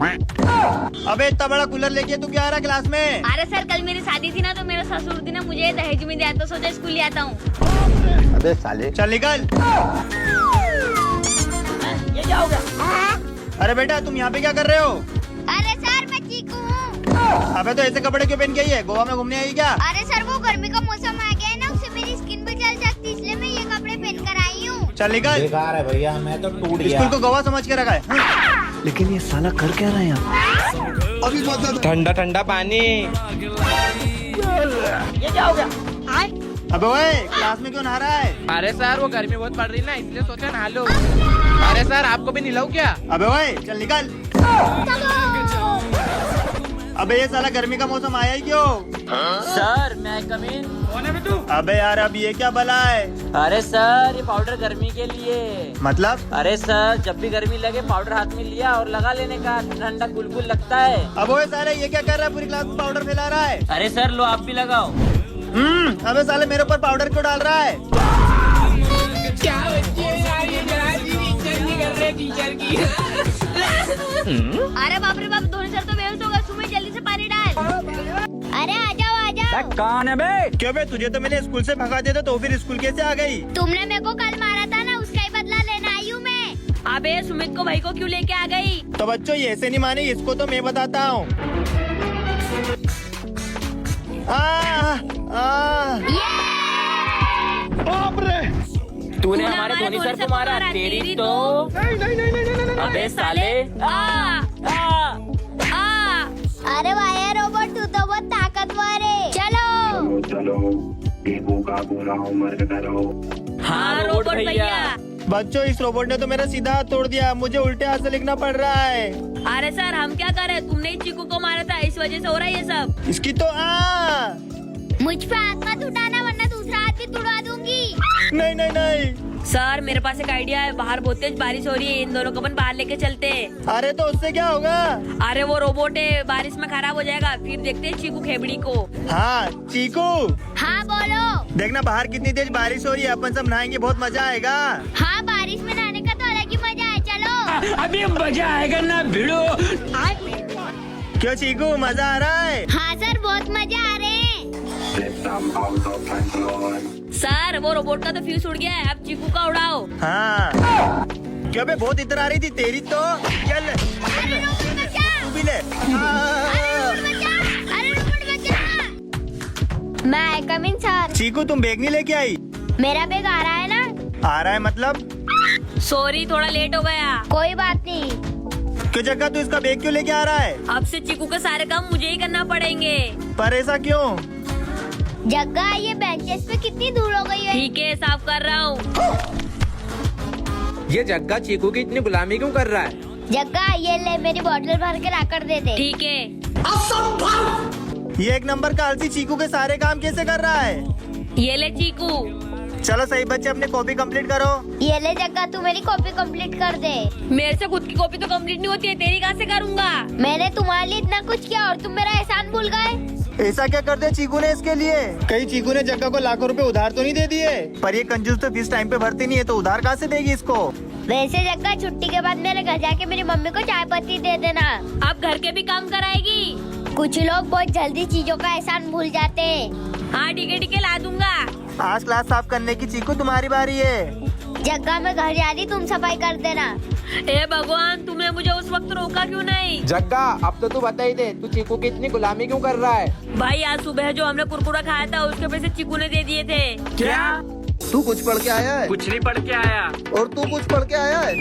अबे इतना बड़ा कूलर लेके तू क्या आ रहा है क्लास में? अरे सर कल मेरी शादी थी ना, तो मेरा ससुर थी ना मुझे दहेज में दिया, तो सोचा स्कूल ले आता हूँ। अबे साले चल निकल। ये क्या हो गया? अरे बेटा तुम यहाँ पे क्या कर रहे हो? अरे सर मैं चीकू हूँ। अबे तो ऐसे कपड़े क्यों पहन के आई है? गोवा में घूमने आई क्या? अरे सर वो गर्मी का मौसम आ गया है ना, उससे मेरी स्किन भी जल सकती है, इसलिए मैं ये कपड़े पहन कर आई हूँ। चल निकल। बेकार है भैया, मैं तो टूट गया। स्कूल को गोवा समझ के रखा है। लेकिन ये साला कर क्या रहा है यहाँ? ठंडा ठंडा पानी। ये क्या हो गया? अबे ओए क्लास में क्यों नहा रहा है? अरे सर वो गर्मी बहुत पड़ रही ना, इसलिए सोचा नहा लो। अरे सर आपको भी नहलाऊं क्या? अबे ओए चल निकल। अबे ये साला गर्मी का मौसम आया ही क्यों? सर मैं कम इन। कौन है बे तू? अबे यार अब ये क्या बला है? अरे सर ये पाउडर गर्मी के लिए। मतलब? अरे सर जब भी गर्मी लगे पाउडर हाथ में लिया और लगा लेने का, ठंडा गुलगुल लगता है। अब ओए साले ये क्या कर रहा है? पूरी क्लास में पाउडर फैला रहा है। अरे सर लो आप भी लगाओ। अबे साले मेरे ऊपर पाउडर क्यों डाल रहा है? अरे बाप रे बाप, धोनी सर तो बेहोश होगा, सुमित जल्दी से पानी डाल। अरे आ जाओ आ जाओ। कौन है बे? क्यों बे तुझे तो मैंने स्कूल से भगा दिया था, तो फिर स्कूल कैसे आ गई? तुमने मेरे को कल मारा था ना, उसका ही बदला लेना आई हूँ मैं। अबे सुमित को भाई को क्यों लेके आ गई? तो बच्चों ये ऐसे नहीं माने, इसको तो मैं बताता हूँ। तूने हमारे धोनी सर को मारा, तेरी तो। अबे साले। अरे वाह रोबोट, तू तो बहुत ताकतवर है। चलो हाँ रोबोट भैया। बच्चों इस रोबोट ने तो मेरा सीधा हाथ तोड़ दिया, मुझे उल्टे हाथ से लिखना पड़ रहा है। अरे सर हम क्या करें, तुमने ही चीकू को मारा था, इस वजह से हो रहा है ये सब। इसकी तो मुझ पे हाथ मत उठाना वरना दूसरा हाथ भी तुड़वा दूंगी। नहीं नहीं नहीं। सर मेरे पास एक आइडिया है, बाहर बहुत तेज बारिश हो रही है, इन दोनों को अपन बाहर लेके चलते हैं। अरे तो उससे क्या होगा? अरे वो रोबोट है, बारिश में खराब हो जाएगा, फिर देखते हैं चीकू खेबड़ी को। हाँ चीकू, हाँ बोलो। देखना बाहर कितनी तेज बारिश हो रही है, अपन सब नहाएंगे, बहुत मजा आएगा। हाँ बारिश में नहाने का तो अलग ही मजा है, चलो। अभी मजा आएगा ना भिड़ो। क्यों चीकू मजा आ रहा है? हाँ सर बहुत मजा आ रहे हैं। सर वो रोबोट का तो फ्यूज उड़ गया है, अब चीकू का उड़ाओ। हाँ क्यों बे बहुत इधर आ रही थी तेरी तो। चल अरे रोबोट बचा। तू भी ले। अरे रोबोट बचा। मैं कम इन सर। चीकू तुम बैग नहीं लेके आई? मेरा बैग आ रहा है ना। आ रहा है मतलब? सॉरी थोड़ा लेट हो गया। कोई बात नहीं। क्यों जगह तू इसका बैग क्यों लेके आ रहा है? अब से चीकू के सारे काम मुझे ही करना पड़ेंगे। पर ऐसा क्यों? जगह ये बेंचेस पे कितनी धूल हो गई है। ठीक है साफ कर रहा हूँ। ये जग्गा चीकू की इतनी गुलामी क्यों कर रहा है? जगह ये ले मेरी बोतल भर के ला कर दे दे। ठीक है। ये एक नंबर का आलसी चीकू के सारे काम कैसे कर रहा है? ये ले चीकू। चलो सही बच्चे अपनी कॉपी कंप्लीट करो। ये ले जगह तू मेरी कॉपी कंप्लीट कर दे। मेरे से खुद की कॉपी तो कंप्लीट नहीं होती है, तेरी कहाँ से करूँगा? मैंने तुम्हारे लिए इतना कुछ किया और तुम मेरा एहसान भूल गए। ऐसा क्या कर दिया चीकू ने इसके लिए? कहीं चीकू ने जग्गा को लाखों रुपए उधार तो नहीं दे दिए? पर ये कंजूस तो फीस टाइम पे भरती नहीं है, तो उधार कहाँ से देगी इसको? वैसे जग्गा छुट्टी के बाद मेरे घर जाके मेरी मम्मी को चाय पत्ती दे देना। अब घर के भी काम कराएगी। कुछ लोग बहुत जल्दी चीजों का एहसान भूल जाते हैं। हाँ ठीक है ला दूंगा। आज क्लास साफ करने की चीकू तुम्हारी बारी है। जग्गा में घर जा रही, तुम सफाई कर देना। हे भगवान तुमने मुझे उस वक्त रोका क्यों नहीं? जग्गा अब तो तू बता ही दे, तू चीकू की इतनी गुलामी क्यों कर रहा है? भाई आज सुबह जो हमने कुरकुरा खाया था उसके पैसे चीकू ने दे दिए थे। क्या? तू कुछ पढ़ के आया है? कुछ नहीं पढ़ के आया। और तू कुछ पढ़ के आया है?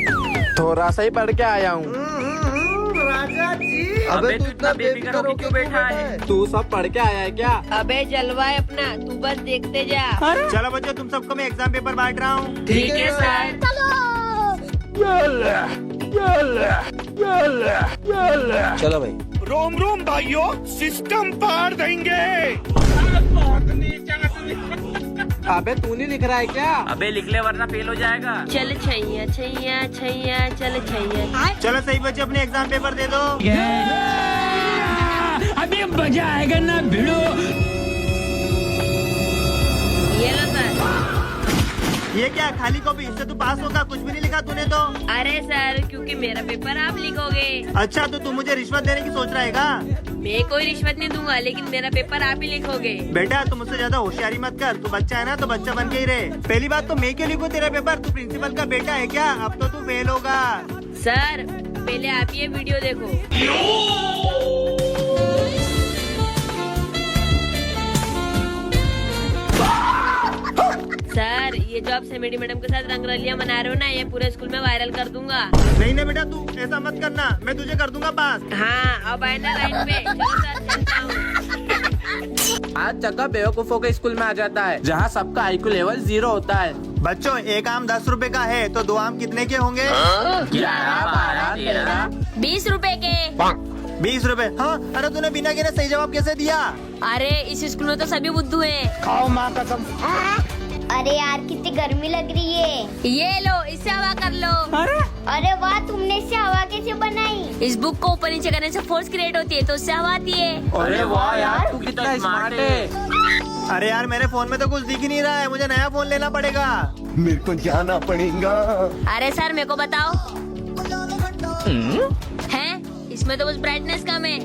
थोड़ा सा ही पढ़ के आया हूँ। राजा जी अबे तू इतना बेफिक्र होके क्यों बैठा है? तू सब पढ़ के आया है क्या? अबे जलवा है अपना, तू बस देखते जा। चलो बच्चों तुम सबको मैं एग्जाम पेपर बांट रहा हूँ। ठीक है सर। चलो भाई। रोम रोम भाइयों, सिस्टम पार देंगे। अबे तू नहीं लिख रहा है क्या? अबे लिख ले वरना फेल हो जाएगा। चल छैया छैया छैया चल छैया। चलो सही बच्चे अपने एग्जाम पेपर दे दो। अभी मजा आएगा ना भिड़ो। ये लो सर। ये क्या खाली कॉपी, इससे तू पास होगा? कुछ भी नहीं लिखा तूने तो। अरे सर, क्योंकि मेरा पेपर आप लिखोगे। अच्छा तो तू मुझे रिश्वत देने की सोच रहा है का? मैं कोई रिश्वत नहीं दूंगा, लेकिन मेरा पेपर आप ही लिखोगे। बेटा तू मुझसे ज्यादा होशियारी मत कर, तू बच्चा है ना तो बच्चा बन के ही रहे। पहली बात तो मैं क्यों लिखूं तेरा पेपर? तू प्रिंसिपल का बेटा है क्या? अब तो तू फेल होगा। सर पहले आप ये वीडियो देखो। सर ये जो आप सेमेडी मैडम के साथ रंगरलियां मना रहे हो ना, ये पूरे स्कूल में वायरल कर दूंगा। नहीं ना बेटा, तू ऐसा मत करना, मैं तुझे कर दूंगा पास। हाँ अब आए ना लाइन पे। चलो सर चलता हूँ। आज जगह बेवकूफों के स्कूल में आ जाता है, जहाँ सबका IQ लेवल 0 होता है। बच्चों एक आम 10 रुपए का है तो 2 आम कितने के होंगे? 11, 12, 13। 20 रुपए के। 20 रुपए। हाँ अरे तूने बिना गिने सही जवाब कैसे दिया? अरे इस स्कूल में तो सभी बुद्धू हैं। खाओ माँ कसम। अरे यार कितनी गर्मी लग रही है। ये लो, इससे हवा कर लो। अरे वाह, तुमने इससे हवा कैसे बनाई? इस बुक को ऊपर नीचे करने से फोर्स क्रिएट होती है, तो उससे हवा आती है। अरे वाह यार, तू कितना स्मार्ट है। अरे यार मेरे फोन में तो कुछ दिख ही नहीं रहा है, मुझे नया फोन लेना पड़ेगा। मेरे को जाना पड़ेगा। अरे सर मेरे को बताओ। हैं? इसमें तो बस ब्राइटनेस कम है।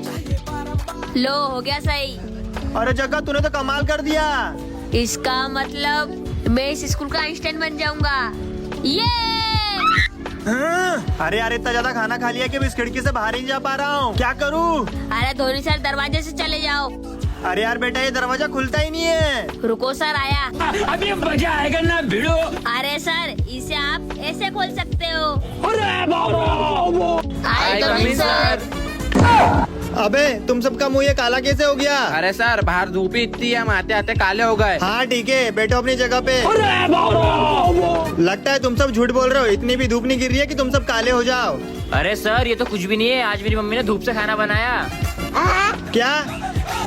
लो हो गया सही। अरे जग्गा तूने तो कमाल कर दिया। इसका मतलब मैं इस स्कूल का आइंस्टाइन बन जाऊंगा। ये हाँ? अरे यार इतना ज्यादा खाना खा लिया कि मैं इस खिड़की से बाहर ही नहीं जा पा रहा हूँ, क्या करूँ? अरे धोनी सर दरवाजे से चले जाओ। अरे यार बेटा ये दरवाजा खुलता ही नहीं है। रुको सर आया। अभी मजा आएगा ना भिड़ो। अरे सर इसे आप ऐसे खोल सकते हो। अरे बाबा। आए धोनी सर। अबे तुम सबका मुंह ये काला कैसे हो गया? अरे सर बाहर धूप ही इतनी है, हम आते आते काले हो गए। हाँ ठीक है, बैठो अपनी जगह पे। अरे बाबा। लगता है तुम सब झूठ बोल रहे हो, इतनी भी धूप नहीं गिर रही है कि तुम सब काले हो जाओ। अरे सर ये तो कुछ भी नहीं है, आज मेरी मम्मी ने धूप से खाना बनाया। क्या?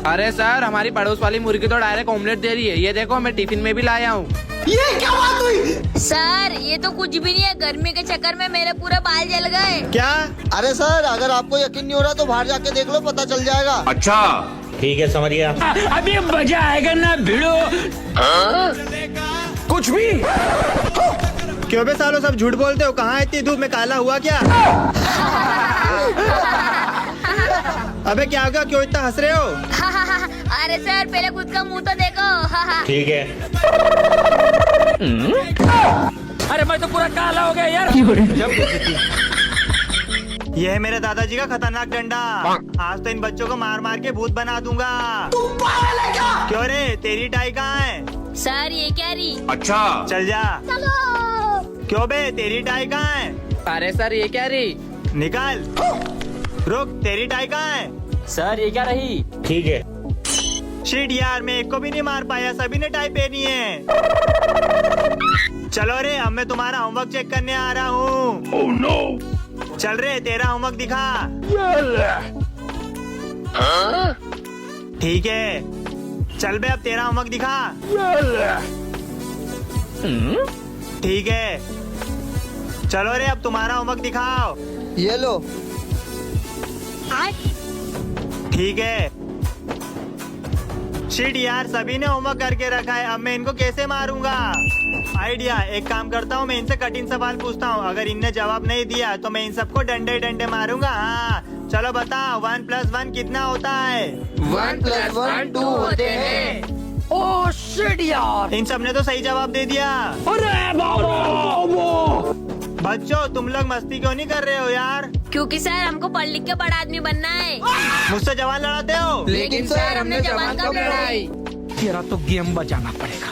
अरे सर हमारी पड़ोस वाली मुर्गी तो डायरेक्ट ऑमलेट दे रही है, ये देखो मैं टिफिन में भी लाया हूँ। ये क्या बात हुई? सर ये तो कुछ भी नहीं है, गर्मी के चक्कर में मेरे पूरे बाल जल गए। क्या? अरे सर अगर आपको यकीन नहीं हो रहा तो बाहर जाके देख लो, पता चल जाएगा। अच्छा ठीक है, समझ गया। अभी मजा आएगा ना भिड़ो। कुछ भी। क्यों बे सालों सब झूठ बोलते हो? कहाँ इतनी धूप में काला हुआ क्या? अबे क्या होगा, क्यों इतना हंस रहे हो? अरे सर पहले खुद का मुंह तो देखो। ठीक है। अरे मैं तो पूरा काला हो गया यार। ये है मेरे दादाजी का खतरनाक डंडा। आज तो इन बच्चों को मार मार के भूत बना दूंगा। क्यों रे तेरी टाई कहाँ है? सर ये क्या रही? अच्छा चल जा। क्यों बे तेरी टाई कहाँ है? अरे सर ये क्या रही? निकाल। रुक, तेरी टाई कहाँ है? सर ये क्या रही? ठीक है। शिट यार मैं एक को भी नहीं मार पाया, सभी ने टाई पहनी है। चलो रे अब मैं तुम्हारा होमवर्क चेक करने आ रहा हूँ। Oh no. चल रे तेरा होमवर्क दिखा। ठीक है चल बे अब तेरा होमवर्क दिखा। ठीक है चलो रे अब तुम्हारा होमवर्क दिखाओ। ये लो। ठीक है। शिट यार सभी ने होमवर्क करके रखा है, अब मैं इनको कैसे मारूंगा? आइडिया, एक काम करता हूँ मैं इनसे कठिन सवाल पूछता हूँ, अगर इनने जवाब नहीं दिया तो मैं इन सबको डंडे डंडे मारूंगा। हाँ चलो बताओ 1 + 1 कितना होता है? 1 + 1 2 होते हैं। ओह शिट यार। इन सब ने तो सही जवाब दे दिया। अरे बाबा। बच्चों तुम लोग मस्ती क्यों नहीं कर रहे हो यार? क्योंकि सर हमको पढ़ लिख के बड़ा आदमी बनना है। मुझसे जवान लड़ाते हो? लेकिन सर हमने जवान कब लड़ाई? तेरा तो गेम बजाना पड़ेगा।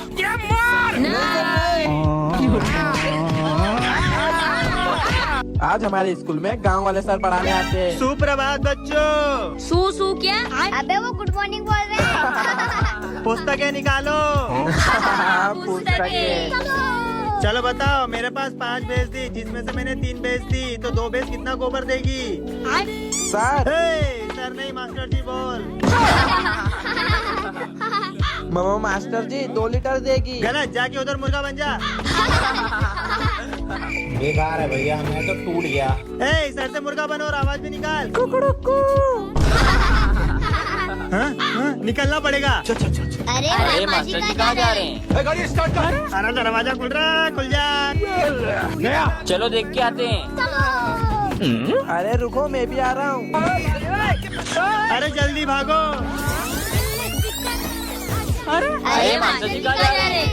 आज हमारे स्कूल में गांव वाले सर पढ़ाने आते हैं। सुप्रभात बच्चों। सू क्या? अबे वो गुड मॉर्निंग बोल रहे हैं। पुस्तकें निकालो। पुस्तकें। चलो बताओ मेरे पास 5 भेज दी, जिसमें से मैंने 3 भेज दी, तो 2 भेज कितना गोबर देगी? सर सर नहीं मास्टर जी बोल। मम्मा मास्टर जी 2 लीटर देगी। गलत, जाके उधर मुर्गा बन जा। बेकार है भैया, मैं तो टूट गया। सर से मुर्गा बनो और आवाज भी निकाल। निकलना पड़ेगा। अरे अरे मामा जी मास्टर जी कहाँ कहाँ जा रहे हैं? अरे दरवाजा खुल रहा है, खुल जा। चलो देख के आते हैं। अरे रुको मैं भी आ रहा हूँ। अरे जल्दी भागो। अरे मास्टर जी कहाँ जा रहे हैं?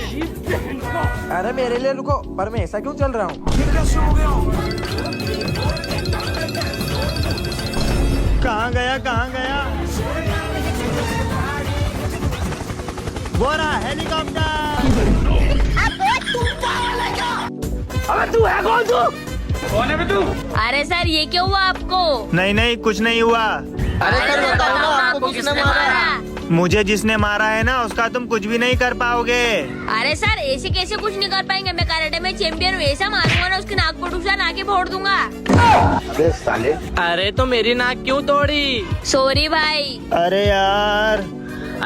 अरे मेरे लिए रुको, पर मैं ऐसा क्यों चल रहा हूँ? कहाँ गया? वो रहा हेलीकॉप्टर। अरे सर ये क्यों हुआ आपको? नहीं कुछ नहीं हुआ। अरे सर बताओ ना आपको किसने मारा? मुझे जिसने मारा है ना उसका तुम कुछ भी नहीं कर पाओगे। अरे सर ऐसे कैसे कुछ नहीं कर पाएंगे? मैं कराटे में चैंपियन हूँ, ऐसा मारूंगा ना उसकी नाक पर दूसरा नाक फोड़ दूंगा। अरे तो मेरी नाक क्यों तोड़ी? सॉरी भाई। अरे यार।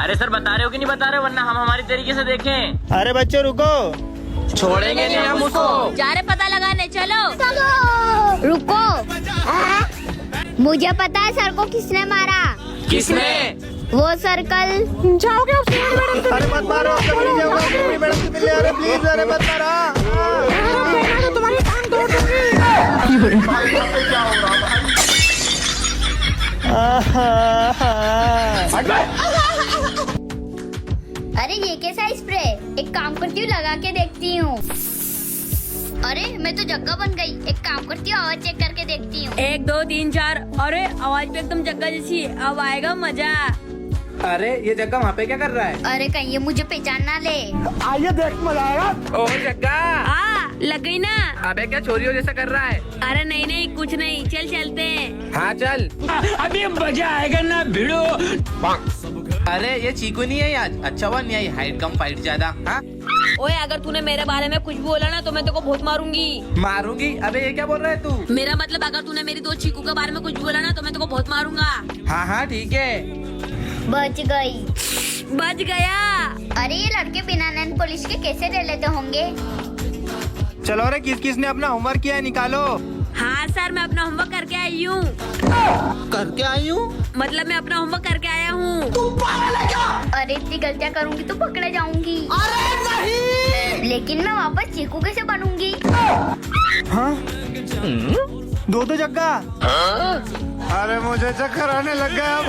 अरे सर बता रहे हो कि नहीं बता रहे हो, वरना हम हमारी तरीके से देखें। अरे बच्चों रुको। छोड़ेंगे नहीं हम उसको। जा रहे पता लगाने, चलो। रुको। मुझे पता है सर को किसने मारा। किसने? वो सर्कल। जाओगे अरे मत मारो, मैडम से मिले। अरे प्लीज, अरे मत मारो। अरे ये कैसा स्प्रे? एक काम करती हूँ, लगा के देखती हूँ। अरे मैं तो जग्गा बन गई। एक काम करती हूँ, आवाज चेक करके देखती हूँ। 1 2 3 4। अरे आवाज भी एकदम जग्गा जैसी है, अब आएगा मजा। अरे ये जग्गा वहाँ पे क्या कर रहा है? अरे कहीं ये मुझे पहचान ना ले। ओ जग्गा, लग गई ना? अबे क्या चोरियों जैसा कर रहा है? अरे नहीं कुछ नहीं, चल चलते हैं। हाँ चल। अभी मजा आएगा ना भिड़ो। अरे ये चीकू नहीं है आज, अच्छा हुआ नहीं आई, हाइट कम फाइट ज्यादा। हाँ ओए अगर तूने मेरे बारे में कुछ भी बोला ना तो मैं तेरे को बहुत मारूंगी। मारूंगी? अबे ये क्या बोल रहा है तू? मेरा मतलब अगर तूने मेरी दोस्त चीकू के बारे में कुछ भी बोला ना तो मैं तेरे को बहुत मारूंगा। हाँ ठीक है। बच गई। बच गया। अरे ये लड़के बिना नैन पुलिस के कैसे रह लेते होंगे? चलो रे, किसने अपना होमवर्क किया है निकालो। हाँ सर मैं अपना होमवर्क करके आई हूँ। करके आई हूँ? मतलब मैं अपना होमवर्क करके आया हूँ। अरे इतनी गलतियाँ करूंगी तो पकड़े जाऊंगी। अरे नहीं। लेकिन मैं वापस चीकू कैसे बनूंगी? हाँ? दो जग्गा। अरे मुझे चक्कर आने लग गया अब।